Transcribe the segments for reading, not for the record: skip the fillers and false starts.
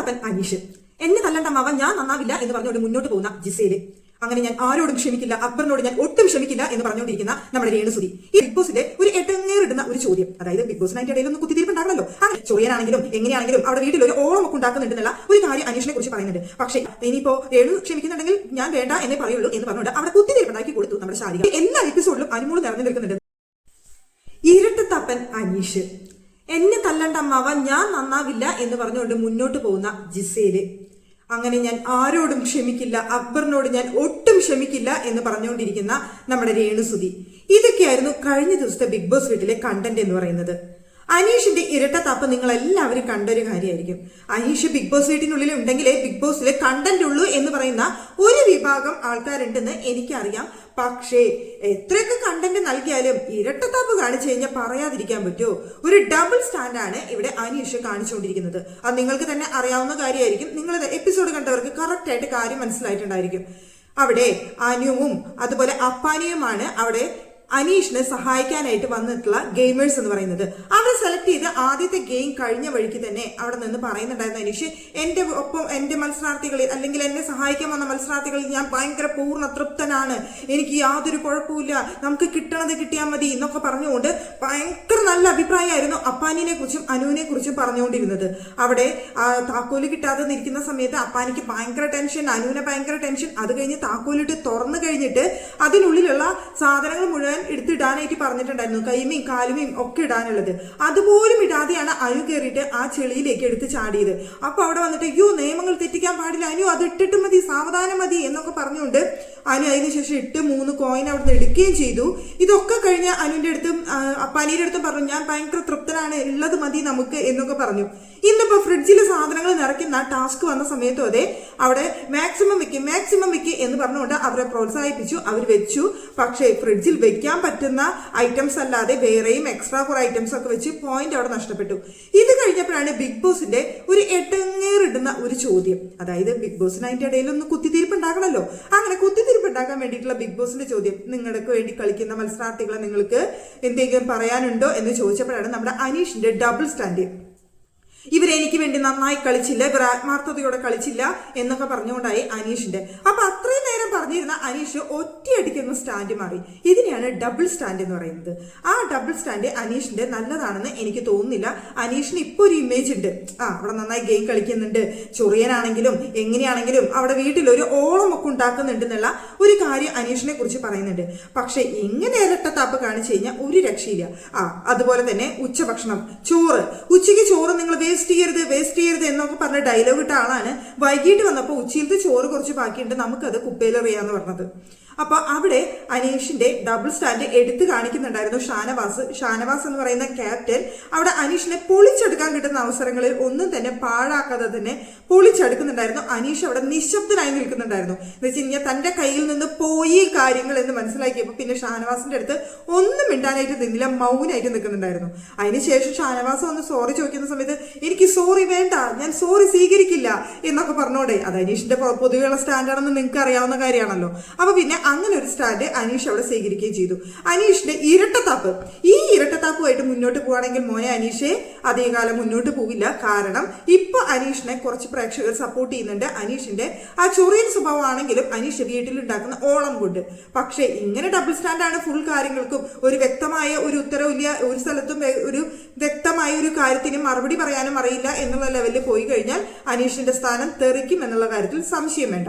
ഇരട്ടത്താപ്പൻ അനീഷ്, എന്നെ തല്ലണ്ട മാവ ഞാൻ നന്നാവില്ല എന്ന് പറഞ്ഞുകൊണ്ട് മുന്നോട്ട് പോകുന്ന ജിസേല്, അങ്ങനെ ഞാൻ ആരോടും ക്ഷമിക്കില്ല, അക്ബറിനോട് ഞാൻ ഒട്ടും ക്ഷമിക്കില്ല എന്ന് പറഞ്ഞുകൊണ്ടിരിക്കുന്ന നമ്മുടെ രേണുസുതി. ഈ ബിഗ് ബോസിലെ ഒരു എട്ടങ്ങേറിടുന്ന ഒരു ചോദ്യം, അതായത് ബിഗ് ബോസിന് അതിന്റെ ഇടയിൽ ഒന്ന് കുത്തിത്തിരിപ്പുണ്ടാകണല്ലോ, അങ്ങനെ ചൊറിയാനാണെങ്കിലും എങ്ങനെയാണെങ്കിലും അവിടെ വീട്ടിൽ ഒരു ഓളമൊക്കെ ഉണ്ടാക്കുന്നുണ്ടെന്നുള്ള ഒരു കാര്യം അനീഷിനെ കുറിച്ച് പറയുന്നുണ്ട്. പക്ഷേ ഇനിയിപ്പോ രേണു ക്ഷമിക്കുന്നുണ്ടെങ്കിൽ ഞാൻ വേണ്ട എന്നേ പറയുള്ളൂ എന്ന് പറഞ്ഞുകൊണ്ട് അവിടെ കുത്തിത്തിരിപ്പുണ്ടാക്കി കൊടുത്തു നമ്മുടെ ശാരിക. എല്ലാ എപ്പിസോഡിലും അനുമോള് നിറഞ്ഞു നിൽക്കുന്നുണ്ട്. ഇരട്ടത്തപ്പൻ അനീഷ്, എന്നെ തല്ലണ്ട അമ്മാവ ഞാൻ നന്നാവില്ല എന്ന് പറഞ്ഞുകൊണ്ട് മുന്നോട്ട് പോകുന്ന ജിസേല്, അങ്ങനെ ഞാൻ ആരോടും ക്ഷമിക്കില്ല, അക്ബറിനോട് ഞാൻ ഒട്ടും ക്ഷമിക്കില്ല എന്ന് പറഞ്ഞുകൊണ്ടിരിക്കുന്ന നമ്മുടെ രേണുസുതി. ഇതൊക്കെയായിരുന്നു കഴിഞ്ഞ ദിവസത്തെ ബിഗ് ബോസ് വീട്ടിലെ കണ്ടന്റ് എന്ന് പറയുന്നത്. അനീഷിന്റെ ഇരട്ടത്താപ്പ് നിങ്ങൾ എല്ലാവരും കണ്ടൊരു കാര്യമായിരിക്കും. അനീഷ് ബിഗ് ബോസ് വീട്ടിനുള്ളിൽ ഉണ്ടെങ്കിലേ ബിഗ് ബോസിലെ കണ്ടന്റ് ഉള്ളൂ എന്ന് പറയുന്ന ഒരു വിഭാഗം ആൾക്കാരുണ്ടെന്ന് എനിക്കറിയാം. പക്ഷേ എത്രയൊക്കെ കണ്ടന്റ് നൽകിയാലും ഇരട്ടത്താപ്പ് കാണിച്ചു കഴിഞ്ഞാൽ പറയാതിരിക്കാൻ പറ്റുമോ? ഒരു ഡബിൾ സ്റ്റാൻഡാണ് ഇവിടെ അനീഷ് കാണിച്ചുകൊണ്ടിരിക്കുന്നത്. അത് നിങ്ങൾക്ക് തന്നെ അറിയാവുന്ന കാര്യമായിരിക്കും. നിങ്ങൾ എപ്പിസോഡ് കണ്ടവർക്ക് കറക്റ്റ് ആയിട്ട് കാര്യം മനസ്സിലായിട്ടുണ്ടായിരിക്കും. അവിടെ അനുവും അതുപോലെ അപ്പാനിയുമാണ് അവിടെ അനീഷിനെ സഹായിക്കാനായിട്ട് വന്നിട്ടുള്ള ഗെയിമേഴ്സ് എന്ന് പറയുന്നത്. അവർ സെലക്ട് ചെയ്ത് ആദ്യത്തെ ഗെയിം കഴിഞ്ഞ വഴിക്ക് തന്നെ അവിടെ നിന്ന് പറയുന്നുണ്ടായിരുന്നു, അനീഷ് എന്റെ ഒപ്പം എന്റെ മത്സരാർത്ഥികളിൽ അല്ലെങ്കിൽ എന്നെ സഹായിക്കാൻ വന്ന മത്സരാർത്ഥികളിൽ ഞാൻ ഭയങ്കര പൂർണ്ണ തൃപ്തനാണ്, എനിക്ക് യാതൊരു കുഴപ്പമില്ല, നമുക്ക് കിട്ടണത് കിട്ടിയാൽ മതി എന്നൊക്കെ പറഞ്ഞുകൊണ്ട് ഭയങ്കര നല്ല അഭിപ്രായമായിരുന്നു അപ്പാനിനെ കുറിച്ചും അനുവിനെ കുറിച്ചും പറഞ്ഞുകൊണ്ടിരുന്നത്. അവിടെ താക്കോല് കിട്ടാതെ നിൽക്കുന്ന സമയത്ത് അപ്പാനിക്ക് ഭയങ്കര ടെൻഷൻ, അനുവിനെ ഭയങ്കര ടെൻഷൻ. അത് കഴിഞ്ഞ് താക്കോലിട്ട് തുറന്നു കഴിഞ്ഞിട്ട് അതിനുള്ളിലുള്ള സാധനങ്ങൾ മുഴുവൻ എടുത്തിടാനായിട്ട് പറഞ്ഞിട്ടുണ്ടായിരുന്നു, കൈമയും കാലുമയും ഒക്കെ ഇടാനുള്ളത്. അതുപോലും ഇടാതെയാണ് അനു കയറിയിട്ട് ആ ചെളിയിലേക്ക് എടുത്ത് ചാടിയത്. അപ്പൊ അവിടെ വന്നിട്ട് അയ്യോ നിയമങ്ങൾ തെറ്റിക്കാൻ പാടില്ല അനു, അത് ഇട്ടിട്ട് മതി, സാവധാനം മതി എന്നൊക്കെ പറഞ്ഞുകൊണ്ട് അനു അതിനുശേഷം 3 കോയിൻ അവിടെ നിന്ന് എടുക്കുകയും ചെയ്തു. ഇതൊക്കെ കഴിഞ്ഞ് അനുവിന്റെ അടുത്തും അപ്പാനിയുടെ അടുത്തും പറഞ്ഞു ഞാൻ ഭയങ്കര തൃപ്തനാണ്, ഉള്ളത് മതി നമുക്ക് എന്നൊക്കെ പറഞ്ഞു. ഇന്നിപ്പോ ഫ്രിഡ്ജിലെ സാധനങ്ങൾ നിറയ്ക്കുന്ന ടാസ്ക് വന്ന സമയത്തും അതെ, അവിടെ മാക്സിമം വെക്ക് എന്ന് പറഞ്ഞുകൊണ്ട് അവരെ പ്രോത്സാഹിപ്പിച്ചു, അവർ വെച്ചു. പക്ഷേ ഫ്രിഡ്ജിൽ വെക്കാൻ പറ്റുന്ന ഐറ്റംസ് അല്ലാതെ വേറെയും എക്സ്ട്രാ കുറെ ഐറ്റംസ് ഒക്കെ വെച്ച് പോയിന്റ് അവിടെ നഷ്ടപ്പെട്ടു. ഇത് കഴിഞ്ഞപ്പോഴാണ് ബിഗ് ബോസിന്റെ ഒരു എട്ടങ്ങേറിടുന്ന ഒരു ചോദ്യം, അതായത് ബിഗ് ബോസിന് അതിന്റെ ഇടയിൽ ഒന്ന് കുത്തിത്തിരിപ്പ് ഉണ്ടാക്കണമല്ലോ, അങ്ങനെ കുത്തിത്തിരിപ്പ് ഉണ്ടാക്കാൻ വേണ്ടിയിട്ടുള്ള ബിഗ് ബോസിന്റെ ചോദ്യം, നിങ്ങൾക്ക് വേണ്ടി കളിക്കുന്ന മത്സരാർത്ഥികളെ നിങ്ങൾക്ക് എന്തെങ്കിലും പറയാനുണ്ടോ എന്ന് ചോദിച്ചപ്പോഴാണ് നമ്മുടെ അനീഷിന്റെ ഡബിൾ സ്റ്റാൻഡ്. ഇവരെനിക്ക് വേണ്ടി നന്നായി കളിച്ചില്ല, ഇവർ ആത്മാർത്ഥതയോടെ കളിച്ചില്ല എന്നൊക്കെ പറഞ്ഞുകൊണ്ടായി അനീഷിന്റെ. അപ്പൊ അത്രയും നേരം പറഞ്ഞിരുന്ന അനീഷ് ഒറ്റയടിക്കുന്ന സ്റ്റാൻഡ് മാറി. ഇതിനെയാണ് ഡബിൾ സ്റ്റാൻഡ് എന്ന് പറയുന്നത്. ആ ഡബിൾ സ്റ്റാൻഡ് അനീഷിന്റെ നല്ലതാണെന്ന് എനിക്ക് തോന്നുന്നില്ല. അനീഷിന് ഇപ്പൊ ഒരു ഇമേജ് ഉണ്ട്, അവിടെ നന്നായി ഗെയിം കളിക്കുന്നുണ്ട്, ചൊറിയാനാണെങ്കിലും എങ്ങനെയാണെങ്കിലും അവിടെ വീട്ടിൽ ഒരു ഓളമൊക്കെ ഉണ്ടാക്കുന്നുണ്ട് എന്നുള്ള ഒരു കാര്യം അനീഷിനെ കുറിച്ച് പറയുന്നുണ്ട്. പക്ഷെ ഇങ്ങനെ ഇരട്ടത്താപ്പ് കാണിച്ചു കഴിഞ്ഞാൽ ഒരു രക്ഷയില്ല. അതുപോലെ തന്നെ ഉച്ചഭക്ഷണം, ചോറ്, ഉച്ചയ്ക്ക് ചോറ് നിങ്ങൾ വേസ്റ്റ് ചെയ്യരുത് എന്നൊക്കെ പറഞ്ഞ ഡയലോഗ് ഇട്ട ആളാണ് വൈകിട്ട് വന്നപ്പോൾ ഉച്ചയിലത്തെ ചോറ് കുറച്ച് ബാക്കിയുണ്ട്, നമുക്കത് കുപ്പയിലെറിയാന്ന് പറഞ്ഞത്. അപ്പൊ അവിടെ അനീഷിന്റെ ഡബിൾ സ്റ്റാൻഡ് എടുത്തു കാണിക്കുന്നുണ്ടായിരുന്നു ഷാനവാസ് എന്ന് പറയുന്ന ക്യാപ്റ്റൻ. അവിടെ അനീഷിനെ പൊളിച്ചെടുക്കാൻ കിട്ടുന്ന അവസരങ്ങളിൽ ഒന്നും തന്നെ പാഴാക്കാതെ തന്നെ പൊളിച്ചെടുക്കുന്നുണ്ടായിരുന്നു. അനീഷ് അവിടെ നിശബ്ദനായി നിൽക്കുന്നുണ്ടായിരുന്നു. എന്ന് വെച്ച് കഴിഞ്ഞാൽ തന്റെ കയ്യിൽ നിന്ന് പോയി കാര്യങ്ങൾ എന്ന് മനസ്സിലാക്കിയപ്പോൾ പിന്നെ ഷാനവാസിന്റെ അടുത്ത് ഒന്നും മിണ്ടാനായിട്ട് നിന്നില്ല, മൗനായിട്ട് നിൽക്കുന്നുണ്ടായിരുന്നു. അതിനുശേഷം ഷാനവാസ് വന്ന് സോറി ചോദിക്കുന്ന സമയത്ത് എനിക്ക് സോറി വേണ്ട, ഞാൻ സോറി സ്വീകരിക്കില്ല എന്നൊക്കെ പറഞ്ഞോടെ, അത് അനീഷിന്റെ പൊതുവെയുള്ള സ്റ്റാൻഡാണെന്ന് നിങ്ങൾക്ക് അറിയാവുന്ന കാര്യമാണല്ലോ. അപ്പൊ പിന്നെ അങ്ങനെ ഒരു സ്റ്റാൻഡ് അനീഷ് അവിടെ സ്വീകരിക്കുകയും ചെയ്തു. അനീഷിന്റെ ഇരട്ടത്താപ്പ്, ഈ ഇരട്ടത്താപ്പുമായിട്ട് മുന്നോട്ട് പോവുകയാണെങ്കിൽ മോനെ അനീഷെ അധികകാലം മുന്നോട്ട് പോവില്ല. കാരണം ഇപ്പൊ അനീഷിനെ കുറച്ച് പ്രേക്ഷകർ സപ്പോർട്ട് ചെയ്യുന്നുണ്ട്. അനീഷിന്റെ ആ ചൊറിയൻ സ്വഭാവമാണെങ്കിലും അനീഷ് വീട്ടിലുണ്ടാക്കുന്ന ഓളം കൊണ്ട്. പക്ഷേ ഇങ്ങനെ ഡബിൾ സ്റ്റാൻഡാണ് ഫുൾ കാര്യങ്ങൾക്കും. ഒരു വ്യക്തമായ ഒരു ഉത്തരവില്ല, ഒരു സ്ഥലത്തും ഒരു വ്യക്തമായ ഒരു കാര്യത്തിന് മറുപടി പറയാനും അറിയില്ല എന്നുള്ള ലെവലിൽ പോയി കഴിഞ്ഞാൽ അനീഷിന്റെ സ്ഥാനം തെറിക്കും എന്നുള്ള കാര്യത്തിൽ സംശയം വേണ്ട.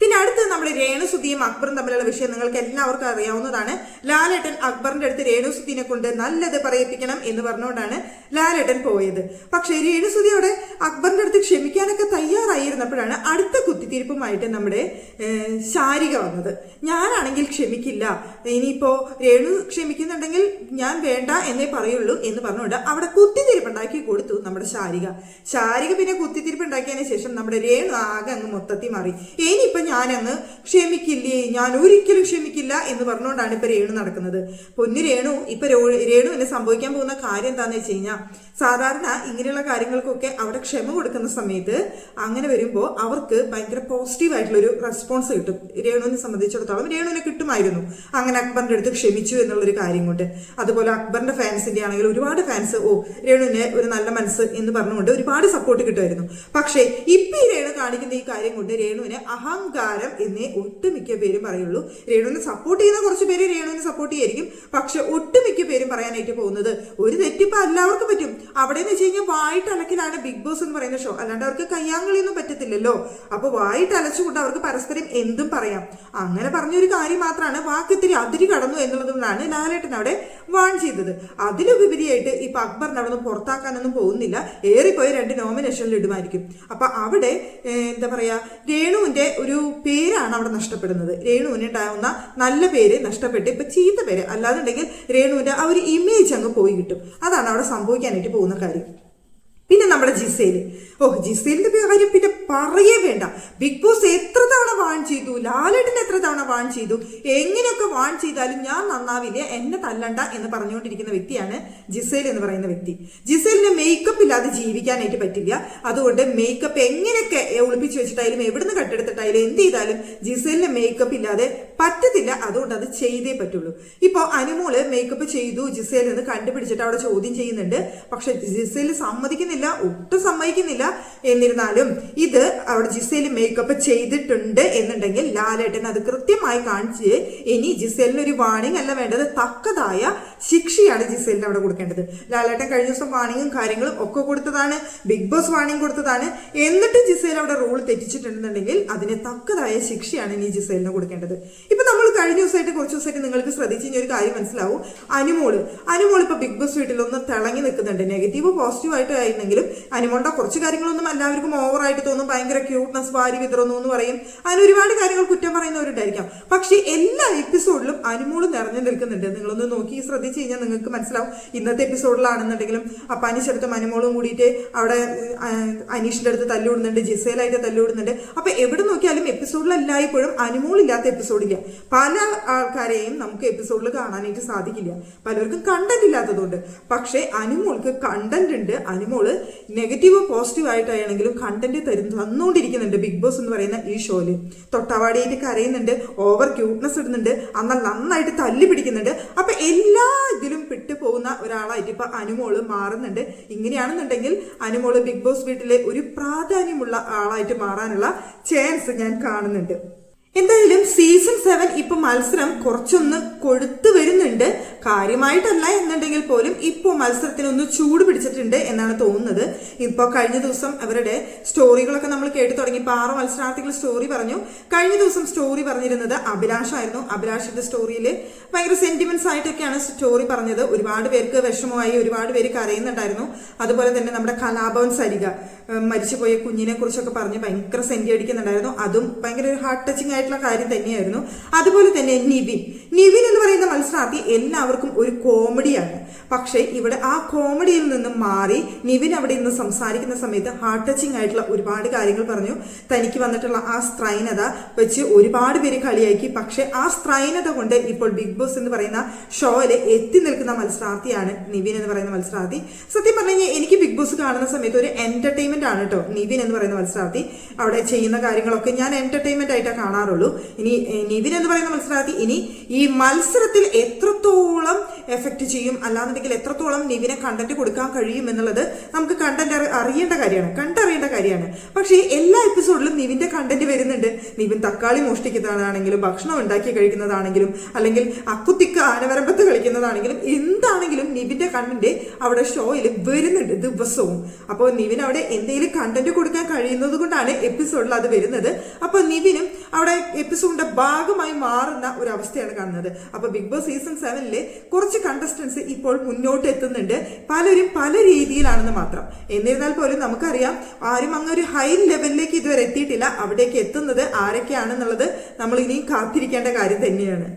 പിന്നെ അടുത്ത് നമ്മുടെ രേണുസുതിയും അക്ബറും തമ്മിലുള്ള വിഷയം നിങ്ങൾക്ക് എല്ലാവർക്കും അറിയാവുന്നതാണ്. ലാലേട്ടൻ അക്ബറിന്റെ അടുത്ത് രേണുസുതിനെ കൊണ്ട് നല്ലത് പറയിപ്പിക്കണം എന്ന് പറഞ്ഞുകൊണ്ടാണ് ലാലേട്ടൻ പോയത്. പക്ഷേ രേണുസുതിയോടെ അക്ബറിന്റെ അടുത്ത് ക്ഷമിക്കാനൊക്കെ തയ്യാറായിരുന്നപ്പോഴാണ് അടുത്ത കുത്തിത്തിരിപ്പുമായിട്ട് നമ്മുടെ ശാരിക വന്നത്. ഞാനാണെങ്കിൽ ക്ഷമിക്കില്ല, ഇനിയിപ്പോ രേണു ക്ഷമിക്കുന്നുണ്ടെങ്കിൽ ഞാൻ വേണ്ട എന്നേ പറയുള്ളൂ എന്ന് പറഞ്ഞുകൊണ്ട് അവിടെ കുത്തിത്തിരിപ്പുണ്ടാക്കി കൊടുത്തു നമ്മുടെ ശാരിക പിന്നെ കുത്തിത്തിരിപ്പുണ്ടാക്കിയതിനു ശേഷം നമ്മുടെ രേണു ആകെ അങ്ങ് മൊത്തത്തിൽ മാറി. ഇനിയിപ്പൊ ഞാനങ്ങ് ക്ഷമിക്കില്ലേ, ഞാൻ ഒരിക്കലും ക്ഷമിക്കില്ല എന്ന് പറഞ്ഞുകൊണ്ടാണ് ഇപ്പൊ രേണു നടക്കുന്നത്. പൊന്നു രേണു, ഇപ്പൊ രേണുവിന് സംഭവിക്കാൻ പോകുന്ന കാര്യം എന്താന്ന് വെച്ച് കഴിഞ്ഞാൽ സാധാരണ ഇങ്ങനെയുള്ള കാര്യങ്ങൾക്കൊക്കെ അവിടെ ക്ഷമ കൊടുക്കുന്ന സമയത്ത് അങ്ങനെ വരുമ്പോൾ അവർക്ക് ഭയങ്കര പോസിറ്റീവായിട്ടുള്ള ഒരു റെസ്പോൺസ് കിട്ടും. രേണുവിനെ സംബന്ധിച്ചിടത്തോളം രേണുവിനെ കിട്ടുമായിരുന്നു അങ്ങനെ അക്ബറിന്റെ അടുത്ത് ക്ഷമിച്ചു എന്നുള്ളൊരു കാര്യം കൊണ്ട്. അതുപോലെ അക്ബറിന്റെ ഫാൻസിന്റെ ആണെങ്കിൽ ഒരുപാട് ഫാൻസ് രേണുവിനെ ഒരു നല്ല മനസ്സ് എന്ന് പറഞ്ഞുകൊണ്ട് ഒരുപാട് സപ്പോർട്ട് കിട്ടുമായിരുന്നു. പക്ഷേ ഇപ്പൊ ഈ രേണു കാണിക്കുന്ന ഈ കാര്യം കൊണ്ട് രേണുവിന് അഹങ്കാരം എന്നേ ഒട്ടുമിക്ക പേരും പറയുള്ളൂ. രേണുവിനെ സപ്പോർട്ട് ചെയ്യുന്ന കുറച്ച് പേര് രേണുവിനെ സപ്പോർട്ട് ചെയ്യായിരിക്കും, പക്ഷെ ഒട്ടുമിക്ക പേരും പറയാനായിട്ട് പോകുന്നത് ഒരു തെറ്റിപ്പോ എല്ലാവർക്കും പറ്റും. അവിടെ എന്ന് വെച്ച് കഴിഞ്ഞാൽ വായിട്ട് അലക്കിലാണ് ബിഗ് ബോസ് എന്ന് പറയുന്ന ഷോ, അല്ലാണ്ട് അവർക്ക് കയ്യാങ്കളിയൊന്നും പറ്റത്തില്ലല്ലോ. അപ്പൊ വായിട്ട് അലച്ചുകൊണ്ട് അവർക്ക് പരസ്പരം എന്തും പറയാം. അങ്ങനെ പറഞ്ഞൊരു കാര്യം മാത്രമാണ് വാക്കിത്തിരി അതിരി കടന്നു എന്നുള്ളതുകൊണ്ടാണ് ലാലേട്ടൻ അവിടെ വാൺ ചെയ്തത്. അതിലുപരിയായിട്ട് ഇപ്പൊ അക്ബറിനെ അവിടെ നിന്ന് പുറത്താക്കാനൊന്നും പോകുന്നില്ല, ഏറിപ്പോയി 2 നോമിനേഷനിൽ ഇടുമായിരിക്കും. അപ്പൊ അവിടെ എന്താ പറയാ, രേണുവിന്റെ ഒരു പേരാണ് അവിടെ നഷ്ടപ്പെടുന്നത്. രേണുവിന് ഉണ്ടാവുന്ന നല്ല പേര് നഷ്ടപ്പെട്ട് ഇപ്പൊ ചീത്ത പേര്, അല്ലാന്നുണ്ടെങ്കിൽ രേണുവിന്റെ ആ ഒരു ഇമേജ് അങ്ങ് പോയി കിട്ടും. അതാണ് അവിടെ സംഭവിക്കാനായിട്ട് പോകുന്ന കാര്യം. പിന്നെ നമ്മുടെ ജിസേല്, ജിസേലിന്റെ കാര്യം പിന്നെ പറയേ വേണ്ട. ബിഗ് ബോസ് എത്ര തവണ വാൺ ചെയ്തു, ലാലേട്ടൻ എത്ര തവണ വാൺ ചെയ്തു, എങ്ങനെയൊക്കെ വാൺ ചെയ്താലും ഞാൻ നന്നാവില്ല, എന്നെ തല്ലണ്ട എന്ന് പറഞ്ഞുകൊണ്ടിരിക്കുന്ന വ്യക്തിയാണ് ജിസേൽ എന്ന് പറയുന്ന വ്യക്തി. ജിസേലിന് മേക്കപ്പ് ഇല്ലാതെ ജീവിക്കാനായിട്ട് പറ്റില്ല. അതുകൊണ്ട് മേക്കപ്പ് എങ്ങനെയൊക്കെ ഒളിപ്പിച്ചു വെച്ചിട്ടായാലും എവിടുന്ന് കട്ടെടുത്തിട്ടായാലും എന്ത് ചെയ്താലും ജിസേലിന് മേക്കപ്പ് ഇല്ലാതെ പറ്റത്തില്ല. അതുകൊണ്ട് അത് ചെയ്തേ പറ്റുള്ളൂ. ഇപ്പൊ അനുമോള് മേക്കപ്പ് ചെയ്തു ജിസേൽ എന്ന് കണ്ടുപിടിച്ചിട്ട് അവിടെ ചോദ്യം ചെയ്യുന്നുണ്ട്. പക്ഷെ ജിസേൽ സമ്മതിക്കുന്നില്ല, ഒട്ടും സമ്മതിക്കുന്നില്ല. എന്നിരുന്നാലും ഇത് അവിടെ ജിസേല് മേക്കപ്പ് ചെയ്തിട്ടുണ്ട് എന്നുണ്ടെങ്കിൽ ലാലേട്ടൻ അത് കൃത്യമായി കാണിച്ച് ഇനി ജിസേലിന് ഒരു വാണിംഗ് അല്ല വേണ്ടത്, തക്കതായ ശിക്ഷയാണ് ജിസേലിന് അവിടെ കൊടുക്കേണ്ടത്. ലാലേട്ടൻ കഴിഞ്ഞ ദിവസം വാണിങ്ങും കാര്യങ്ങളും ഒക്കെ കൊടുത്തതാണ്, ബിഗ് ബോസ് വാണിംഗ് കൊടുത്തതാണ്. എന്നിട്ട് ജിസേൽ അവിടെ റൂൾ തെറ്റിച്ചിട്ടുണ്ടെന്നുണ്ടെങ്കിൽ അതിന് തക്കതായ ശിക്ഷയാണ് ഇനി ജിസേലിന് കൊടുക്കേണ്ടത്. ഇപ്പൊ നമ്മൾ കഴിഞ്ഞ ദിവസമായിട്ട് കുറച്ച് ദിവസമായിട്ട് നിങ്ങൾക്ക് ശ്രദ്ധിച്ചു കഴിഞ്ഞ ഒരു കാര്യം മനസ്സിലാവും. അനുമോൾ ഇപ്പൊ ബിഗ് ബോസ് വീട്ടിൽ ഒന്ന് തിളങ്ങി നിൽക്കുന്നുണ്ട്. നെഗറ്റീവ് പോസിറ്റീവ് ആയിട്ട് ആയിരുന്നെങ്കിലും അനുമോളുടെ കുറച്ച് കാര്യങ്ങളൊന്നും എല്ലാവർക്കും ഓവറായിട്ട് തോന്നും. ഭയങ്കര ക്യൂട്ട്നെസ് വാരി വിതറുന്നു എന്ന് പറയും. അതിന് ഒരുപാട് കാര്യങ്ങൾ കുറ്റം പറയുന്നവരുണ്ടായിരിക്കാം. പക്ഷെ എല്ലാ എപ്പിസോഡിലും അനുമോൾ നിറഞ്ഞു നിൽക്കുന്നുണ്ട്. നിങ്ങളൊന്ന് നോക്കി ശ്രദ്ധിച്ചു കഴിഞ്ഞാൽ നിങ്ങൾക്ക് മനസ്സിലാവും. ഇന്നത്തെ എപ്പിസോഡിലാണെന്നുണ്ടെങ്കിലും അപ്പാനി ശരത്തും അനുമോളും കൂടിയിട്ട് അവിടെ അനീഷിന്റെ അടുത്ത് തല്ലുവിടുന്നുണ്ട്, ജിസേലായിട്ട് തല്ലുവിടുന്നുണ്ട്. അപ്പൊ എവിടെ നോക്കിയാലും എപ്പിസോഡിലെല്ലായ്പ്പോഴും അനുമോൾ ഇല്ലാത്ത എപ്പിസോഡില്ല. പല ആൾക്കാരെയും നമുക്ക് എപ്പിസോഡിൽ കാണാനായിട്ട് സാധിക്കില്ല, പലർക്കും കണ്ടന്റ് ഇല്ലാത്തതുകൊണ്ട്. പക്ഷെ അനുമോൾക്ക് കണ്ടന്റ് ഉണ്ട്. അനുമോള് നെഗറ്റീവ് പോസിറ്റീവ് ആയിട്ടാണെങ്കിലും കണ്ടന്റ് തന്നുകൊണ്ടിരിക്കുന്നുണ്ട് ബിഗ് ബോസ് എന്ന് പറയുന്ന ഈ ഷോയില്. തൊട്ടവാടിയായിട്ട് കരയുന്നുണ്ട്, ഓവർ ക്യൂട്ട്നെസ് ഇടുന്നുണ്ട്, എന്നാൽ നന്നായിട്ട് തല്ലി പിടിക്കുന്നുണ്ട്. അപ്പൊ എല്ലാ ഇതിലും പെട്ടുപോകുന്ന ഒരാളായിട്ട് ഇപ്പൊ അനുമോള് മാറുന്നുണ്ട്. ഇങ്ങനെയാണെന്നുണ്ടെങ്കിൽ അനുമോള് ബിഗ് ബോസ് വീട്ടിലെ ഒരു പ്രാധാന്യമുള്ള ആളായിട്ട് മാറാനുള്ള ചാൻസ് ഞാൻ കാണുന്നുണ്ട്. എന്തായാലും സീസൺ 7 ഇപ്പൊ മത്സരം കുറച്ചൊന്ന് കൊഴുത്തു വരുന്നുണ്ട്. കാര്യമായിട്ടല്ല എന്നുണ്ടെങ്കിൽ പോലും ഇപ്പോൾ മത്സരത്തിനൊന്ന് ചൂട് പിടിച്ചിട്ടുണ്ട് എന്നാണ് തോന്നുന്നത്. ഇപ്പൊ കഴിഞ്ഞ ദിവസം അവരുടെ സ്റ്റോറികളൊക്കെ നമ്മൾ കേട്ടു തുടങ്ങി. ഇപ്പൊ 6 മത്സരാർത്ഥികൾ സ്റ്റോറി പറഞ്ഞു. കഴിഞ്ഞ ദിവസം സ്റ്റോറി പറഞ്ഞിരുന്നത് അഭിലാഷായിരുന്നു. അഭിലാഷിന്റെ സ്റ്റോറിയിൽ ഭയങ്കര സെന്റിമെന്റ്സ് ആയിട്ടൊക്കെയാണ് സ്റ്റോറി പറഞ്ഞത്. ഒരുപാട് പേർക്ക് വിഷമമായി, ഒരുപാട് പേര് കരയുന്നുണ്ടായിരുന്നു. അതുപോലെ തന്നെ നമ്മുടെ കലാഭവൻ സരിക മരിച്ചുപോയ കുഞ്ഞിനെ കുറിച്ചൊക്കെ പറഞ്ഞ് ഭയങ്കര സെന്റി അടിക്കുന്നുണ്ടായിരുന്നു. അതും ഭയങ്കര ഒരു ഹാർട്ട് ടച്ചിങ് ആയിട്ടുള്ള കാര്യം തന്നെയായിരുന്നു. അതുപോലെ തന്നെ നിവിൻ എന്ന് പറയുന്ന മത്സരാർത്ഥി എല്ലാവർക്കും ഒരു കോമഡിയാണ്. പക്ഷെ ഇവിടെ ആ കോമഡിയിൽ നിന്നും മാറി നിവിൻ അവിടെ ഇന്ന് സംസാരിക്കുന്ന സമയത്ത് ഹാർട്ട് ടച്ചിങ് ആയിട്ടുള്ള ഒരുപാട് കാര്യങ്ങൾ പറഞ്ഞു. തനിക്ക് വന്നിട്ടുള്ള ആ സ്ത്രൈനത വെച്ച് ഒരുപാട് പേര് കളിയാക്കി. പക്ഷെ ആ സ്ത്രൈനത കൊണ്ട് ഇപ്പോൾ ബിഗ് ബോസ് എന്ന് പറയുന്ന ഷോയില് എത്തി നിൽക്കുന്ന മത്സരാർത്ഥിയാണ് നിവിൻ എന്ന് പറയുന്ന മത്സരാർത്ഥി. സത്യം പറഞ്ഞു കഴിഞ്ഞാൽ എനിക്ക് ബിഗ് ബോസ് കാണുന്ന സമയത്ത് ഒരു എന്റർടൈൻമെന്റ് ആണ് കേട്ടോ നിവിൻ എന്ന് പറയുന്ന മത്സരാർത്ഥി. അവിടെ ചെയ്യുന്ന കാര്യങ്ങളൊക്കെ ഞാൻ എന്റർടൈൻമെന്റ് ആയിട്ടാണ് കാണാറുള്ളൂ. ഇനി നിവിൻ എന്ന് പറയുന്ന മത്സരാർത്ഥി ഇനി ഈ മത്സരത്തിൽ എത്രത്തോളം എഫക്ട് ചെയ്യും, അല്ലാന്നുണ്ടെങ്കിൽ എത്രത്തോളം നിവിനെ കണ്ടന്റ് കൊടുക്കാൻ കഴിയും എന്നുള്ളത് നമുക്ക് കണ്ടറിയേണ്ട കാര്യമാണ്. പക്ഷേ എല്ലാ എപ്പിസോഡിലും നിവിന്റെ കണ്ടന്റ് വരുന്നുണ്ട്. നിവിൻ തക്കാളി മോഷ്ടിക്കുന്നതാണെങ്കിലും ഭക്ഷണം ഉണ്ടാക്കി കഴിക്കുന്നതാണെങ്കിലും അല്ലെങ്കിൽ അക്കുത്തിക്ക് ആനവരമ്പത്ത് കളിക്കുന്നതാണെങ്കിലും എന്താണെങ്കിലും നിവിന്റെ കണ്ടന്റ് അവിടെ ഷോയിൽ വരുന്നുണ്ട് ദിവസവും. അപ്പോൾ നിവിൻ അവിടെ എന്തെങ്കിലും കണ്ടന്റ് കൊടുക്കാൻ കഴിയുന്നത് കൊണ്ടാണ് എപ്പിസോഡിൽ അത് വരുന്നത്. അപ്പോൾ നിവിനും അവിടെ എപ്പിസോഡിന്റെ ഭാഗമായി മാറുന്ന ഒരു അവസ്ഥയാണ് കാണുന്നത്. അപ്പൊ ബിഗ് ബോസ് സീസൺ 7 കുറച്ച് കണ്ടസ്റ്റൻസ് ഇപ്പോൾ മുന്നോട്ട് എത്തുന്നുണ്ട്. പലരും പല രീതിയിലാണെന്ന് മാത്രം. എന്നിരുന്നാൽ പോലും നമുക്കറിയാം ആരും അങ്ങൊരു ഹൈ ലെവലിലേക്ക് ഇതുവരെ എത്തിയിട്ടില്ല. അവിടേക്ക് എത്തുന്നത് ആരൊക്കെയാണെന്നുള്ളത് നമ്മൾ ഇനിയും കാത്തിരിക്കേണ്ട കാര്യം തന്നെയാണ്.